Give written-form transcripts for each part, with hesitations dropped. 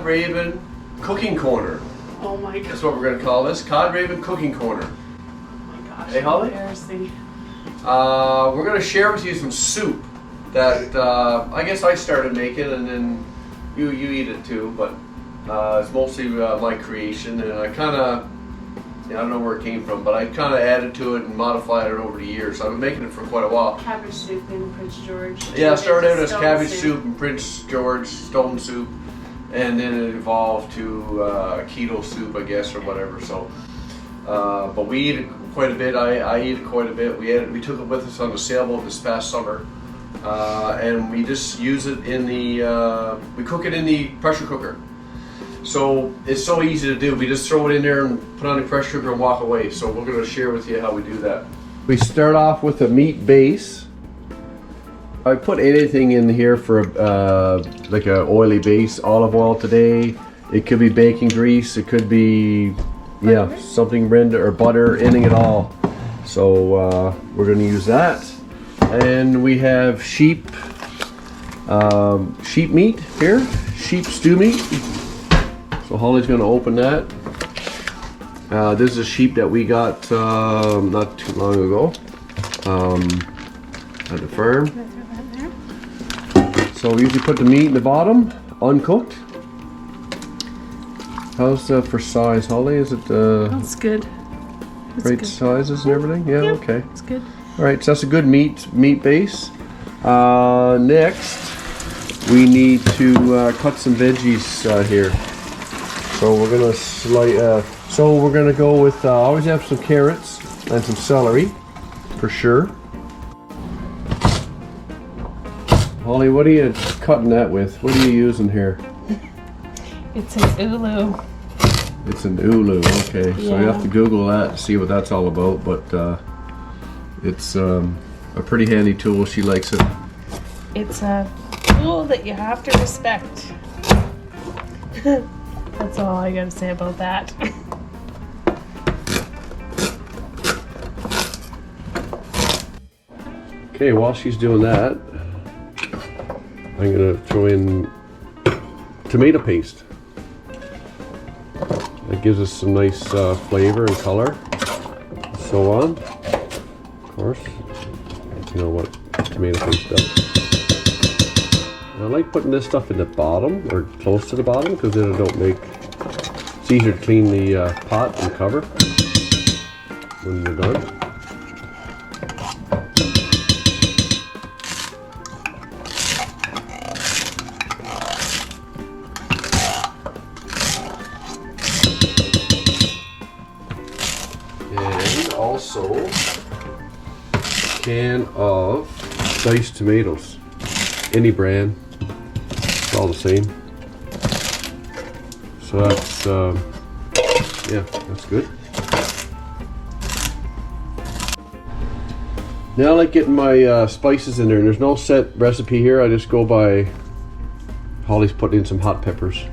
Raven Cooking Corner. Oh my god. That's what we're going to call this. Cod Raven Cooking Corner. Oh my gosh. Hey, Holly? Embarrassing. We're going to share with you some soup that I guess I started making, and then you eat it too, but it's mostly my creation, and I kind of, I don't know where it came from, but I kind of added to it and modified it over the years. So I've been making it for quite a while. Cabbage soup in Prince George. Yeah, I started out as cabbage soup and Prince George stone soup, and then it evolved to keto soup, I guess, or whatever. So, but we eat it quite a bit. I eat it quite a bit. We took it with us on the sailboat this past summer, and we just use it in the. We cook it in the pressure cooker. So it's so easy to do. We just throw it in there and put on the pressure cooker and walk away. So we're going to share with you how we do that. We start off with a meat base. I put anything in here for like a oily base. Olive oil today. It could be bacon grease. It could be something rendered or butter, anything at all. So we're going to use that. And we have sheep meat here. Sheep stew meat. So Holly's going to open that. This is a sheep that we got not too long ago at the farm. So we usually put the meat in the bottom, uncooked. How's that for size, Holly? Is it That's good. great sizes and everything? Yeah, okay. It's good. All right, so that's a good meat base. Next, we need to cut some veggies here. So we're gonna we're gonna go with always have some carrots and some celery, for sure. Holly, what are you cutting that with? What are you using here? It's an ulu. It's an ulu. Okay, so you have to Google that to see what that's all about. But it's a pretty handy tool. She likes it. It's a tool that you have to respect. That's all I gotta say about that. Okay, while she's doing that, I'm gonna throw in tomato paste. That gives us some nice flavor and color, and so on. Of course, you know what tomato paste does. I like putting this stuff in the bottom, or close to the bottom, because then it don't make, it's easier to clean the pot and cover when you're done. And also a can of diced tomatoes, any brand. It's all the same. So that's, yeah, that's good. Now I like getting my spices in there, and there's no set recipe here. I just go by, Holly's putting in some hot peppers.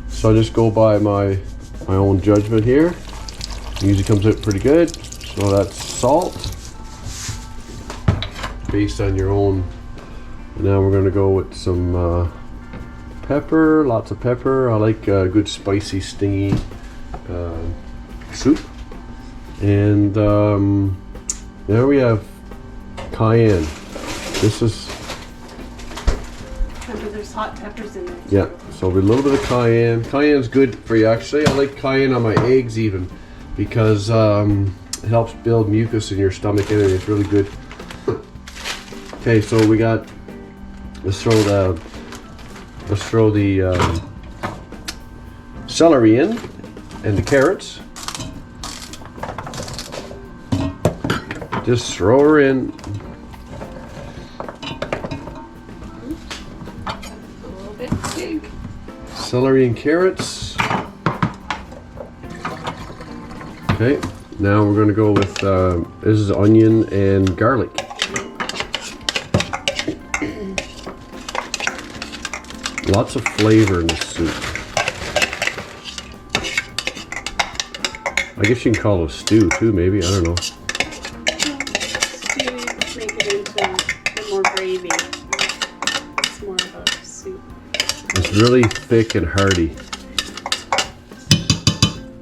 So I just go by my own judgment here. It usually comes out pretty good. So that's salt, based on your own. And now we're going to go with some pepper, lots of pepper. I like good spicy, stingy soup. And now we have cayenne. This is, Remember, there's hot peppers in there. yeah, so a little bit of cayenne. Cayenne's good for you, actually. I like cayenne on my eggs even, because it helps build mucus in your stomach, and it's really good. Okay, so we got, let's throw the celery in, and the carrots. Just throw her in. A little bit big. Celery and carrots. Okay, now we're going to go with this is onion and garlic. Lots of flavor in this soup. I guess you can call it a stew too, maybe. I don't know. Stew, make it into a bit more gravy. It's more of a soup. It's really thick and hearty.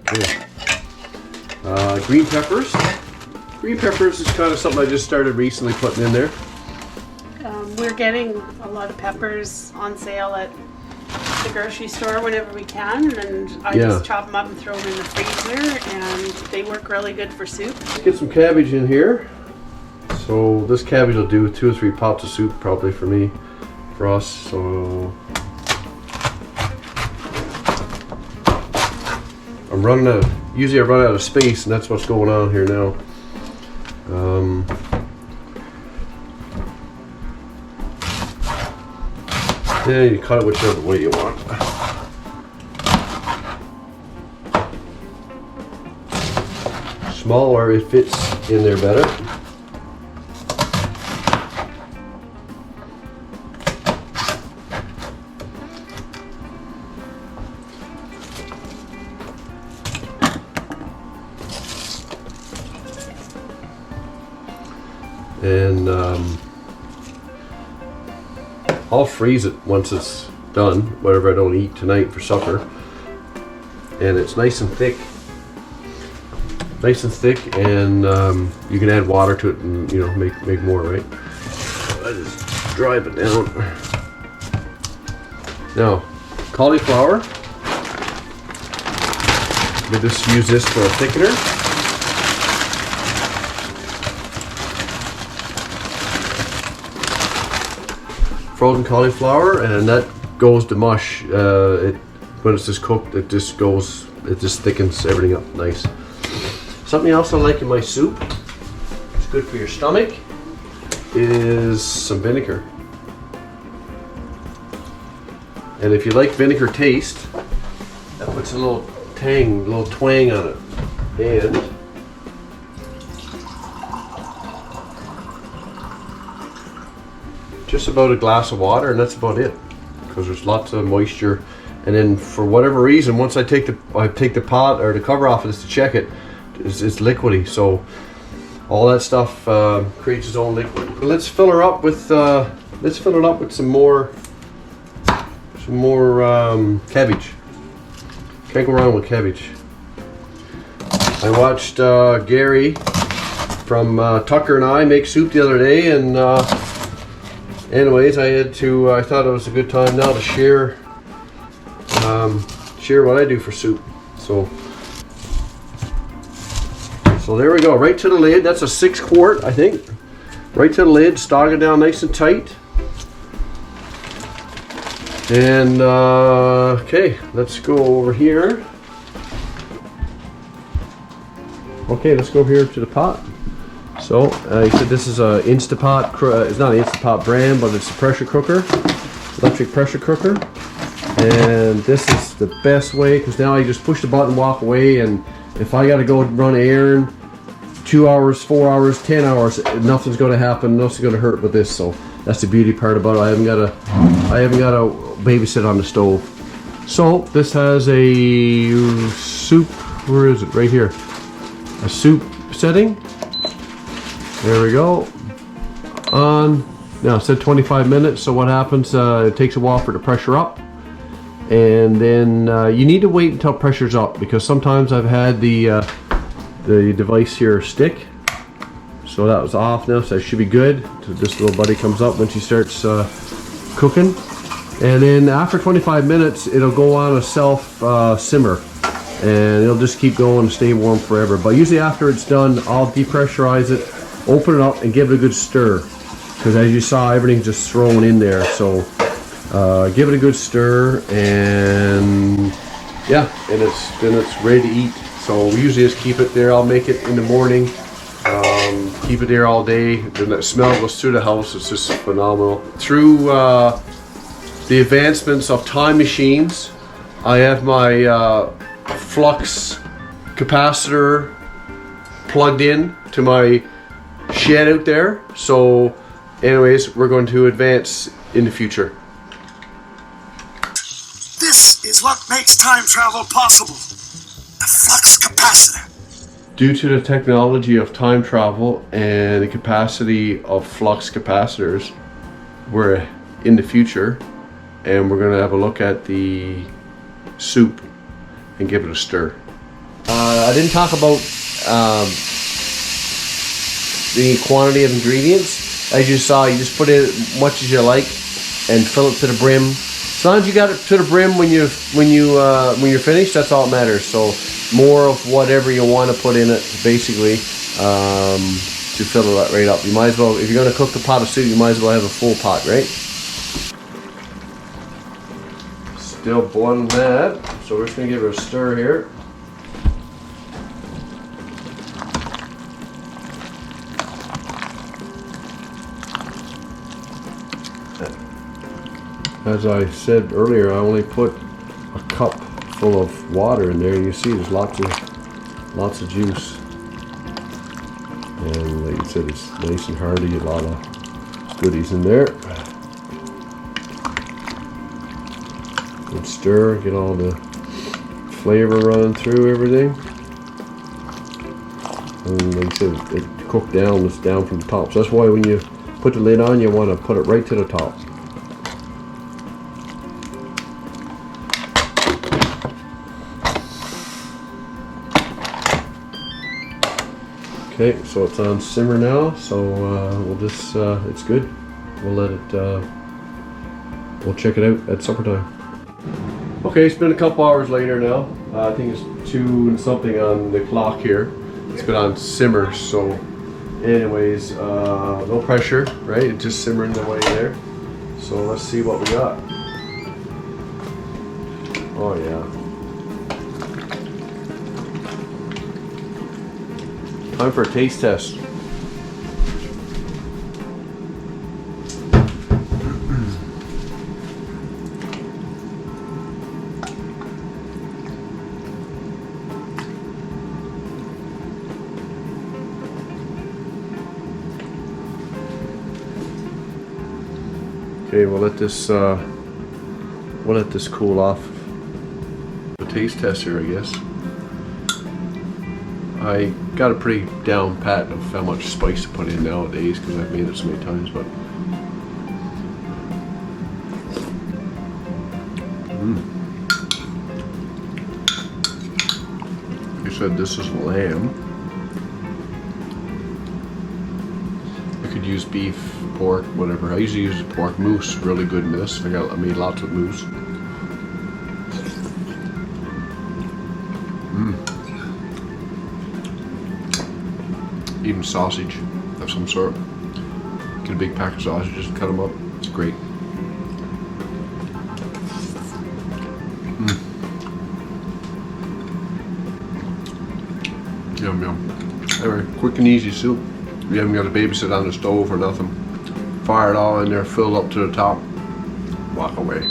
Okay. Green peppers. Green peppers is kind of something I just started recently putting in there. We're getting a lot of peppers on sale at the grocery store whenever we can, and I just chop them up and throw them in the freezer, and they work really good for soup. Let's get some cabbage in here. So this cabbage will do 2 or 3 pots of soup probably for me, for us. So I'm running out. Usually I run out of space, and that's what's going on here now. Yeah, you cut it whichever way you want. Smaller, it fits in there better. And I'll freeze it once it's done, whatever I don't eat tonight for supper. And it's nice and thick. Nice and thick, and you can add water to it and, you know, make more, right? I just drive it down. Now, cauliflower. We just use this for a thickener. Frozen cauliflower, and that goes to mush. When it's just cooked, it just thickens everything up nice. Something else I like in my soup, it's good for your stomach, is some vinegar. And if you like vinegar taste, that puts a little tang, a little twang on it. And just about a glass of water, and that's about it, because there's lots of moisture. And then for whatever reason, once I take the pot or the cover off of this to check it, it's liquidy. So all that stuff creates its own liquid. But let's fill her up with some more cabbage. Can't go wrong with cabbage. I watched Gary from Tucker and I make soup the other day, and anyways, I thought it was a good time now to share what I do for soup. So there we go, right to the lid. That's a 6 quart, I think. Right to the lid, stog it down nice and tight. And okay, let's go over here. Okay, let's go here to the pot. So, you said this is a Instapot, it's not an Instapot brand, but it's a pressure cooker, electric pressure cooker. And this is the best way, because now I just push the button, walk away, and if I gotta go run an errand, 2 hours, 4 hours, 10 hours, nothing's gonna happen, nothing's gonna hurt with this. So that's the beauty part about it. I haven't got to babysit on the stove. So this has a soup, where is it? Right here. A soup setting. There we go. On, now it said 25 minutes, so what happens, it takes a while for the pressure up. And then you need to wait until pressure's up, because sometimes I've had the device here stick. So that was off now, so it should be good. So this little buddy comes up when she starts cooking. And then after 25 minutes, it'll go on a self simmer. And it'll just keep going and stay warm forever. But usually after it's done, I'll depressurize it, open it up, and give it a good stir. Because as you saw, everything's just thrown in there. So give it a good stir, and yeah, and then it's ready to eat. So we usually just keep it there. I'll make it in the morning, keep it there all day. Then the smell goes through the house. It's just phenomenal. Through the advancements of time machines, I have my flux capacitor plugged in to my shed out there. So anyways, we're going to advance in the future. This is what makes time travel possible. The flux capacitor. Due to the technology of time travel and the capacity of flux capacitors, we're in the future. and we're gonna have a look at the soup and give it a stir. I didn't talk about the quantity of ingredients. As you saw, you just put in as much as you like and fill it to the brim. As long as you got it to the brim when you're finished, that's all that matters. So more of whatever you want to put in it, basically, to fill it right up. You might as well, if you're going to cook the pot of soup, you might as well have a full pot, right? Still boiling that, so we're just going to give it a stir here. As I said earlier, I only put a cup full of water in there. You see there's lots of juice. And like I said, it's nice and hearty, a lot of goodies in there. And stir, get all the flavor running through everything. And like I said, it cooked down, it's down from the top. So that's why when you put the lid on, you want to put it right to the top. Okay, so it's on simmer now, so we'll just, it's good. We'll let it, we'll check it out at supper time. Okay, it's been a couple hours later now. I think it's 2 and something on the clock here. It's been on simmer, so anyways, no pressure, right? It's just simmering the way there. So let's see what we got. Oh yeah. Time for a taste test. Okay, we'll let this cool off. The taste tester, I guess. I got a pretty down pat of how much spice to put in nowadays because I've made it so many times, but like I said, this is lamb. You could use beef, pork, whatever. I usually use pork mousse, really good in this. I made lots of mousse. Even sausage of some sort. Get a big pack of sausages and cut them up. It's great. Yum yum. Anyway, quick and easy soup. You haven't got to babysit on the stove or nothing. Fire it all in there, fill it up to the top, walk away.